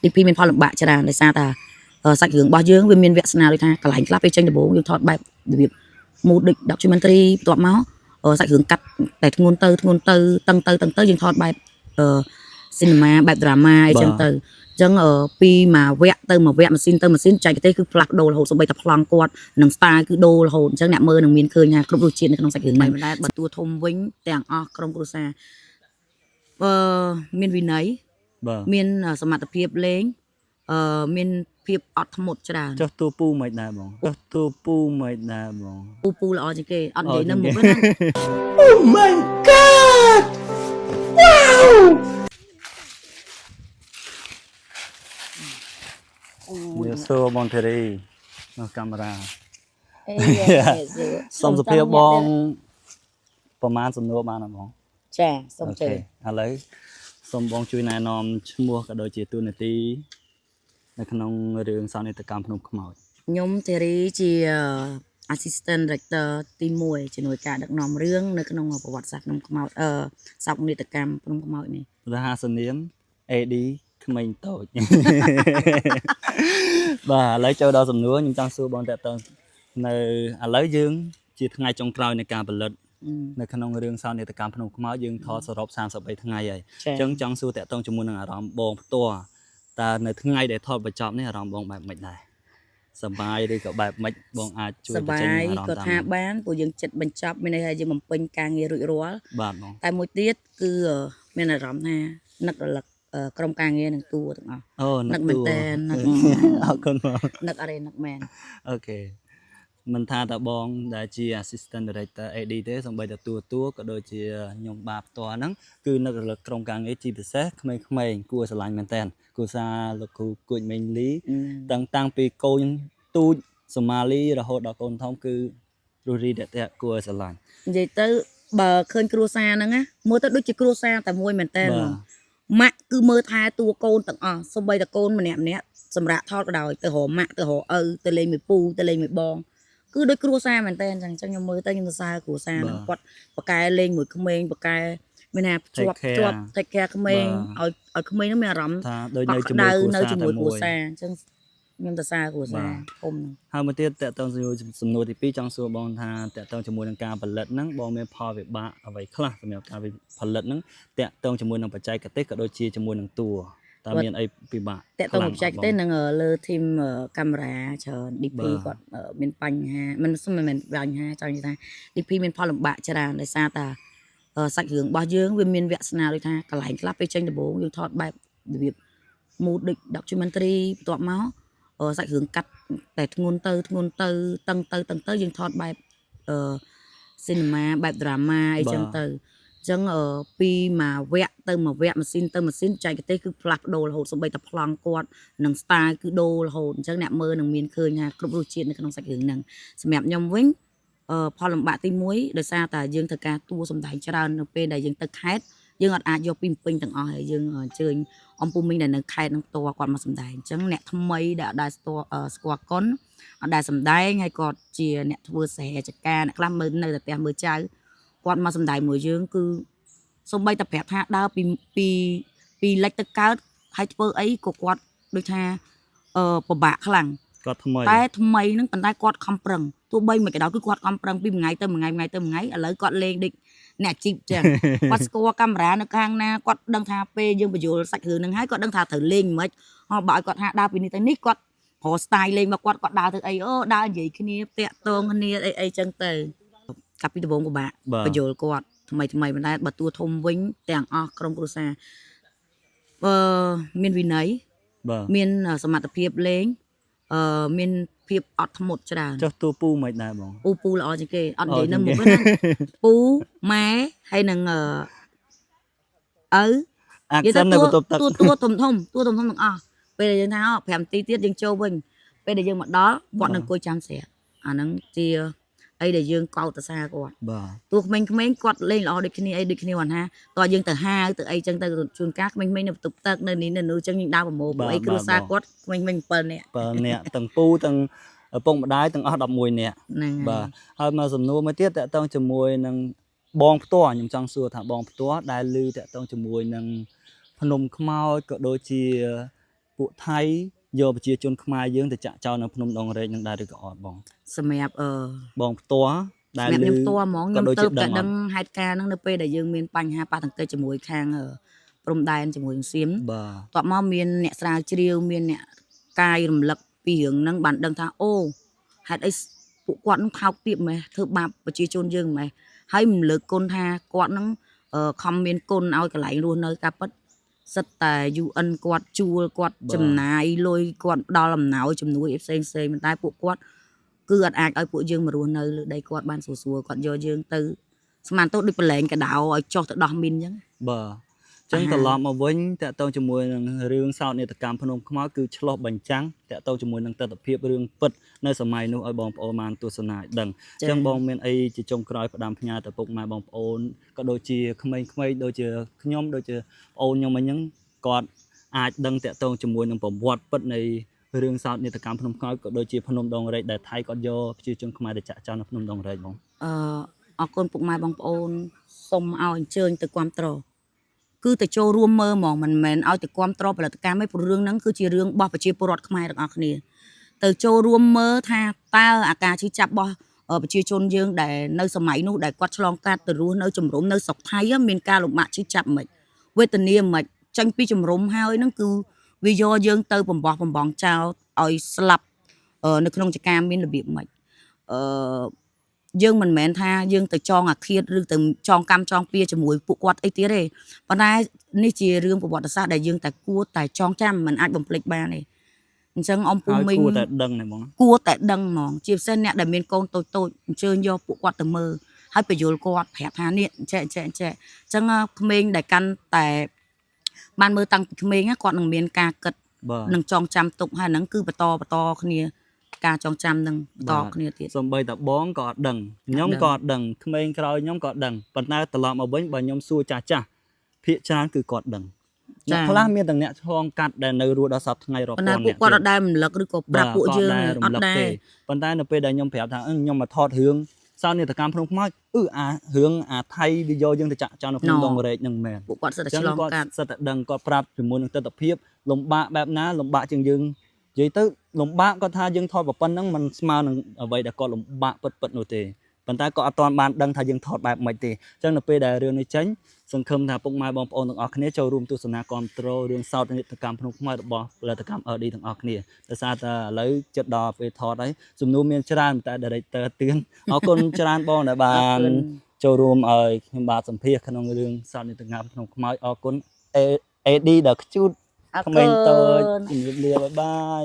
đi phim miền Phong lộng bạ cho đàn để xa ta sạch hướng bao dương viên miền Việt nào đi tha cả lạnh club đi tranh được bố dương thọt bài việc một địch documentary tọa máu sạch hướng cắt tại ngôn từ tầng tới dương thọt bài cinema bài drama ấy chân từ chân pi mà vẽ mà xin chạy cái thế cứ plug đồ là hồ số bài tập lòng quạt nằng style cứ đồ là hồ chân nẹm mơ nằng miền khơi nha club đồ chuyện trong sạch hướng này mình bật tua thôm vĩnh tàng trong cô xa miền vì nấy miềnสมรรถภาพเล้งmiền ភាពអត់ធ្មត់ច្រើនចុះតួពូមិនដែរបងចុះតួពូមិនដែរបងពូល្អជាងគេអត់និយាយនៅមុខហ្នឹង Oh my god wow វាសួរបងធារីនៅកាមេរ៉ា អេសុំសុភាពបងប្រហែលសំណួរបានអត់បងចាសុំជើឥឡូវសូមបងជួយណែនាំឈ្មោះក៏ដូចជាតួនាទីនៅក្នុងរឿងសោកនាដកម្មភ្នំខ្មោចខ្ញុំធារីជា assistant director ទី1ជំនួយការដឹកនាំរឿងនៅក្នុងប្រវត្តិសាស្ត្រភ្នំខ្មោចសោកនាដកម្មភ្នំខ្មោចនេះរហស្សនាម AD ក្មេងតូចបាទឥឡូវចូលដល់សំណួរខ្ញុំចង់សួរបងតើតើនៅឥឡូវយើងជាថ្ងៃចុងក្រោយនៃការផលិតនៅក្នុងរឿងសោកនាដកម្មភ្នំខ្មោចយើងថតសរុប33ថ្ងៃហើយអញ្ចឹងចង់សួរតើតើជាមួយនឹងអារម្មណ៍បងផ្ទាល់តើនៅថ្ងៃដែលថតបញ្ចប់នេះអារម្មណ៍បងបែបម៉េចដែរសប្បាយឬក៏បែបម៉េចបងអាចជួយបញ្ចេញអារម្មណ៍ក៏ថាបានព្រោះយើងចិត្តបញ្ចប់មានន័យថាយើងបំពេញការងាររួចរាល់បាទបងតែមួយទៀតគឺមានអារម្មណ៍ថានឹករលឹកក្រុមការងារនឹងតួទាំងអស់នឹកមែនតើនឹកអរគុណបងនឹកអរេនឹកមែនអូខេមិនថាតើបងដែលជា assistant director AD ទេសូម្បីតែតួក៏ដូចជាខ្ញុំបាទផ្ទាល់ហ្នឹងគឺនឹករលឹកក្រុមការងារជាពិសេសក្មេងៗគួរស្រឡាញ់មែនតើគូសារលោកគ្រូគួចមេងលីតាំងពីកូនទូចសូម៉ាលីរហូតដល់កូនធំគឺរស់រីតតែគួរស្រឡាញ់និយាយទៅបើឃើញគ្រួសារហ្នឹងណាមើលទៅដូចជាគ្រួសារតែមួយមែនតើម៉ាក់គឺមើលថែតួកូនទាំងអស់សូម្បីតែកូនម្នាក់សម្រាប់ថតក៏ដោយទៅរកម៉ាក់ទៅរកឪទៅលេងមួយពូទៅលេងមួយបងគឺដូចគ្រួសារមែនតើអញ្ចឹងខ្ញុំមើលទៅខ្ញុំសរសើរគ្រួសារហ្នឹងគាត់បកែលេងមួយក្មេងបកែមានថាជាប់ take care ក្មេងឲ្យក្មេងហ្នឹងមានអារម្មណ៍ថាដូចនៅជាមួយគ្រួសារអញ្ចឹងខ្ញុំសរសើរគ្រួសារធំហ្នឹងហើយមួយទៀតតើតើសំណួរទី2ចង់សួរបងថាតើតើជាមួយនឹងការផលិតហ្នឹងបងមានផលវិបាកអ្វីខ្លះសម្រាប់ការផលិតហ្នឹងតើតើជាមួយនឹងបច្ចេកទេសក៏ដូចជាជាមួយនឹងតួតើមានអីពិបាកតើតើបច្ចេកទេសនឹងលើធីមកាមេរ៉ាច្រើន DP គាត់មានបញ្ហាមិនបញ្ហាចង់និយាយថា DP មានផលលំបាកច្រើនដោយសារតែសាច់រឿងរបស់យើងវាមានវាសនាដូចថាកន្លែងខ្លះពេលចេញដំបូងយើងថតបែបរបៀប mood documentary បន្ទាប់មកសាច់រឿងកាត់តែធ្ងន់ទៅតឹងទៅយើងថតបែបcinema បែប drama អីចឹងទៅចឹងពីមួយវគ្គទៅមួយវគ្គម៉ាស៊ីនចែកទេគឺផ្លាស់ប្ដូររហូតសូម្បីតែប្លង់គាត់និង style គឺដូររហូតអញ្ចឹងអ្នកមើលនឹងមានឃើញថាគ្រប់រសជាតិនៅក្នុងសាច់រឿងហ្នឹងសម្រាប់ខ្ញុំវិញផលលំបាកទី1ដោយសារតែយើងត្រូវការតួសម្ដែងច្រើននៅពេលដែលយើងទៅខេត្តយើងអត់អាចយកពីពេញទាំងអស់ហើយយើងអញ្ជើញអំពូមីងដែលនៅខេត្តនឹងផ្ទាល់គាត់មកសម្ដែងអញ្ចឹងអ្នកថ្មីដែលអត់ដែលស្គាល់កុនអត់ដែលសម្ដែងហើយគាត់ជាអ្នកធ្វើសហចការអ្នកខ្លះមើលនៅតែផ្ទះមើលចៅគាត់មកសម្ដែងមួយយើងគឺសូម្បីតែប្រាប់ថាដើរពីលិចទៅកើតហើយធ្វើអីក៏គាត់ដូចថាពិបាកខ្លាំងគាត់ថ្មីតែថ្មីហ្នឹងប៉ុន្តែគាត់ខំប្រឹងទោះបីមិនក៏ដោយគឺគាត់ខំប្រឹងពីមួយថ្ងៃទៅមួយថ្ងៃឥឡូវគាត់លេងដូចអ្នកជីបចឹងគាត់ស្គាល់កាមេរ៉ានៅខាងណាគាត់ដឹងថាពេលយើងបញ្យល់សាច់រឿងហ្នឹងហើយគាត់ដឹងថាត្រូវលេងមិនហើយបើឲ្យគាត់ថាដើរពីនេះទៅនេះគាត់រក style លេងរបស់គាត់ដើរទៅអីដើរនិយាយគ្នាតាក់ទងគ្នាអីចឹងទៅកាប់ពីដំបូងពិបាកបញ្យល់គាត់ថ្មីមិនដែរបើតួធំវិញទាំងអស់ក្រុមគ្រួសារមានវិន័យមានសមត្ថភាពលេងមានភាពអត់ធ្មត់ច្រើនចុះតួពូមិនដែរបងពូល្អជាងគេអត់និយាយនៅមុខហ្នឹងពូម៉ែហើយនឹងឪអាក់សិននៅបន្ទប់ទឹកតួធំទាំងអស់ពេលដែលយើងថា5នាទីទៀតយើងចូលវិញពេលដែលយើងមកដល់គាត់នឹងអង្គុយចាំស្រាប់អាហ្នឹងជាអីដែលយើងកោតសរសើរគាត់បាទតួក្មេងៗគាត់លេងល្អដូចគ្នាអីដូចគ្នាគាត់ថាតើយើងទៅហាទៅអីចឹងទៅជួនកាលក្មេងៗនៅបន្ទប់ទឹកនៅនេះនៅនោះចឹងយើងដើរប្រមូលអីគ្រួសារគាត់ក្មេងៗ7នាក់ទាំងពូទាំងឪពុកម្ដាយទាំងអស់11នាក់បាទហើយមកសំណួរមួយទៀតតើតើជាមួយនឹងបងផ្ទាល់ខ្ញុំចង់សួរថាបងផ្ទាល់ដែលឮតើតើជាមួយនឹងភ្នំខ្មោចក៏ដូចជា ពួកថៃយកប្រជាជនខ្មែរយើងទៅចាក់ចោលនៅភ្នំដងរែកនឹងដែរឬក៏អត់បង សម្រាប់បងផ្ទាល់ដែល សម្រាប់ ឮ ខ្ញុំផ្ទាល់ហ្មងខ្ញុំ ក៏ដូច ទៅ ជា តែ ដឹងអ ដឹង ត់ ហេតុការណ៍ហ្នឹងនៅពេលដែលយើងមានបញ្ហាប៉ះទង្គិចជាមួយខាងព្រំដែនជាមួយនឹងសៀម បាទ តបមកមានអ្នកស្រាវជ្រាវមានអ្នកកាយរំលឹកពីរឿងហ្នឹងបានដឹងថាអូហេតុអីពួកគាត់នឹងថោកទាបម៉េះធ្វើបាបប្រជាជនយើងម៉េះហើយមិនលើកគុណថាគាត់នឹងខំមានគុណឲ្យកន្លែងរស់នៅការពិតសិតតែ UN គាត់ជួលគាត់ចំណាយលុយគាត់ផ្ដល់អំណោយជំនួយអីផ្សេងផ្សេងប៉ុន្តែពួកគាត់គឺអត់អាចឲ្យពួកយើងមករស់នៅលើដីគាត់បានស្រួលៗគាត់យកយើងទៅស្មានទៅដូចប្រឡែងកដោឲ្យចុះទៅដោះមីនអញ្ចឹង បាទអញ្ចឹងត្រឡប់មកវិញតកតងជាមួយនឹងរឿងសោកនាដកម្មភ្នំខ្មៅគឺឆ្លោះបញ្ចាំងតកតងជាមួយនឹងទស្សនវិជ្ជារឿងពិតនៅសម័យនោះឲ្យបងប្អូនបានទស្សនាឲ្យដឹងអញ្ចឹងបងមានអីជាចុងក្រោយផ្ដាំផ្ញើទៅពុកម៉ែបងប្អូនក៏ដូចជាក្មេងៗដូចជាខ្ញុំដូចជាប្អូនខ្ញុំអីហ្នឹងគាត់អាចដឹងតកតងជាមួយនឹងប្រវត្តិពិតនៃរឿងសោកនាដកម្មភ្នំខ្មៅក៏ដូចជាភ្នំដងរែកដែលថៃគាត់យកប្រជាជនខ្មែរទៅចាក់ចោលនៅភ្នំដងរែកបង អរគុណពុកម៉ែបងប្អូនសូមឲ្យអញ្ជើញទៅគ្រប់គ្រងគឺទៅចូលរួមមើលហ្មងមិនមែនឲ្យទៅគ្រប់គ្រងផលិតកម្មឯងព្រោះរឿងហ្នឹងគឺជារឿងរបស់ប្រជាពលរដ្ឋខ្មែរទាំងអស់គ្នាទៅចូលរួមមើលថាតើអាការឈឺចាប់របស់ប្រជាជនយើងដែលនៅសម័យនោះដែលគាត់ឆ្លងកាត់ទៅរស់នៅជំរុំនៅស្រុកថៃមានការលំបាកឈឺចាប់មិនវេទនាមិនចាញ់ពីជំរុំហើយហ្នឹងគឺវាយកយើងទៅបំបងចោលឲ្យស្លាប់នៅក្នុងចការមានរបៀបមិនយើងមិនមែនថាយើងទៅចងអាឃាតឬទៅចងកម្មចងពៀជាមួយពួកគាត់អីទៀតទេប៉ុន្តែនេះជារឿងប្រវត្តិសាស្ត្រដែលយើងតែគួរតែចងចាំមិនអាចបំភ្លេចបានទេអញ្ចឹងអ៊ំពូមីងគួរតែដឹងហ្មងជាពិសេសអ្នកដែលមានកូនតូចអញ្ជើញយកពួកគាត់ទៅមើលហើយបញ្យល់គាត់ប្រាប់ថានេះអញ្ចឹងក្មេងដែលកាន់តែបានមើលតាំងពីក្មេងគាត់នឹងមានការគិតនឹងចងចាំទុកហើយហ្នឹងគឺបន្តគ្នាការចងចាំនឹងតគ្នាទៀត សំបីតាបងក៏អត់ដឹងខ្ញុំក៏អត់ដឹងក្មេងក្រោយខ្ញុំក៏ដឹងប៉ុន្តែត្រឡប់មកវិញបើខ្ញុំសួរចាស់ភាគច្រើនគឺគាត់ដឹងអ្នកខ្លះមានទាំងអ្នកឆ្លងកាត់ដែលនៅរស់ដល់សប្តាហ៍ថ្ងៃរាប់ពាន់អ្នក គាត់អត់ដែលរំលឹកឬក៏ប្រាប់ពួកយើងអត់ដែរ ប៉ុន្តែនៅពេលដែលខ្ញុំប្រាប់ថាខ្ញុំមកថតរឿងសោកនាដកម្មភ្នំខ្មៅអារឿងអាថៃវាយកយើងទៅចាក់ចោលនៅក្នុងដងរែកនឹងមែន ពួកគាត់សិតតែឆ្លងកាត់ សិតតែដឹងគាត់ប្រាប់ជាមួយនឹងទស្សនវិជ្ជាលំបាកបែបណាលំបាកជាងយើងនិយាយទៅលំបាកគាត់ថាយើងថតប៉ុណ្ណឹងมันស្មើនឹងអ្វីដែលគាត់លំបាកពិតនោះទេប៉ុន្តែគាត់អត់ទាន់បានដឹងថាយើងថតបែបម៉េចទេអញ្ចឹងនៅពេលដែលរឿងនេះចេញសង្ឃឹមថាពុកម៉ែបងប្អូនទាំងអស់គ្នាចូលរួមទស្សនាគ្រប់គ្រងរឿងសោកនាដកម្មភ្នំខ្មៅរបស់ផលិតកម្ម LD ទាំងអស់គ្នាដោយសារតែឥឡូវជិតដល់ពេលថតហើយសំណួរមានច្រើនតែ director ទឿនអរគុណច្រើនបងដែលបានចូលរួមឲ្យខ្ញុំបាទសម្ភាសក្នុងរឿងសោកនាដកម្មភ្នំខ្មៅអរគុណ AD ដល់ខ្ជូតក្មេងតូចជំរាបលាបាយបាយ